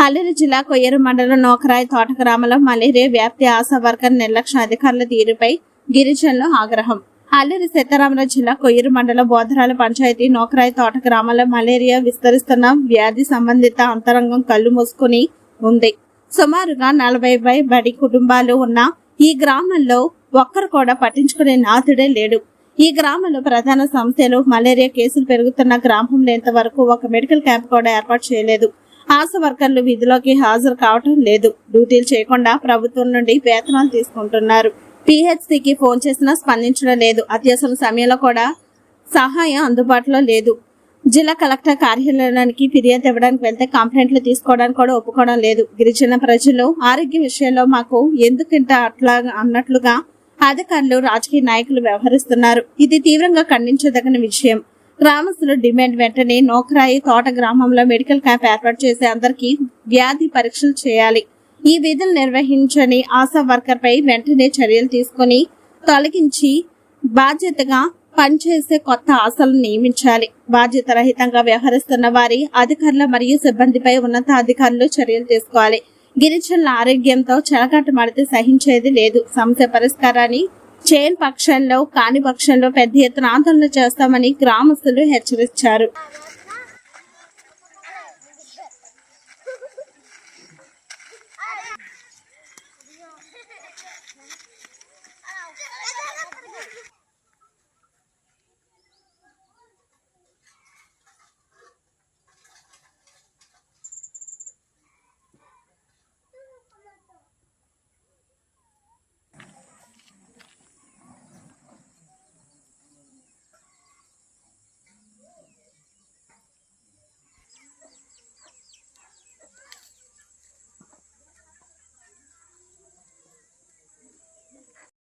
అల్లూరు జిల్లా కొయ్యేరు మండలం నోకరాయి తోట గ్రామంలో మలేరియా వ్యాప్తి ఆశా వర్కర్ నిర్లక్ష్య అధికారుల తీరుపై గిరిజనులు ఆగ్రహం. అల్లూరు సీతారామరాజు జిల్లా కొయ్యేరు మండలం బోధరాల పంచాయతీ నోకరాయి తోట గ్రామంలో మలేరియా విస్తరిస్తున్న వ్యాధి సంబంధిత అంతరంగం కళ్ళు మూసుకుని ఉంది. సుమారుగా 40 బడి కుటుంబాలు ఉన్న ఈ గ్రామంలో ఒక్కరు కూడా పట్టించుకునే నాథుడే లేడు. ఈ గ్రామంలో ప్రధాన సమస్యలు మలేరియా కేసులు పెరుగుతున్న గ్రామంలో ఇంతవరకు ఒక మెడికల్ క్యాంప్ కూడా ఏర్పాటు చేయలేదు. ఆశా వర్కర్లు విధిలోకి హాజరు కావటం లేదు. డ్యూటీలు చేయకుండా ప్రభుత్వం నుండి వేతనాలు తీసుకుంటున్నారు. పిహెచ్సికి ఫోన్ చేసినా స్పందించడం లేదు. అత్యవసర సమయంలో కూడా సహాయం అందుబాటులో లేదు. జిల్లా కలెక్టర్ కార్యాలయానికి ఫిర్యాదు ఇవ్వడానికి వెళ్తే కంప్లైంట్లు తీసుకోవడానికి కూడా ఒప్పుకోవడం లేదు. గిరిజన ప్రజలు ఆరోగ్య విషయంలో మాకు ఎందుకంట అట్లా అన్నట్లుగా అధికారులు రాజకీయ నాయకులు వ్యవహరిస్తున్నారు. ఇది తీవ్రంగా ఖండించదగిన విషయం. గ్రామస్తులు డిమాండ్ వెంటనే నోకరాయి తోట గ్రామంలో మెడికల్ క్యాంప్ ఏర్పాటు చేసి అందరికీ వ్యాధి పరీక్షలు చేయాలి. ఈ విధులు నిర్వహించని ఆశా వర్కర్ పై వెంటనే చర్యలు తీసుకుని తొలగించి బాధ్యతగా పనిచేసే కొత్త ఆశలను నియమించాలి. బాధ్యత రహితంగా వ్యవహరిస్తున్న వారి అధికారులు మరియు సిబ్బందిపై ఉన్నత అధికారులు చర్యలు తీసుకోవాలి. గిరిజనుల ఆరోగ్యంతో చెలగాటమాడితే సహించేది లేదు. సమస్య పరిష్కారాన్ని చేయని పక్షంలో పెద్ద ఎత్తున ఆందోళన చేస్తామని గ్రామస్తులు హెచ్చరించారు.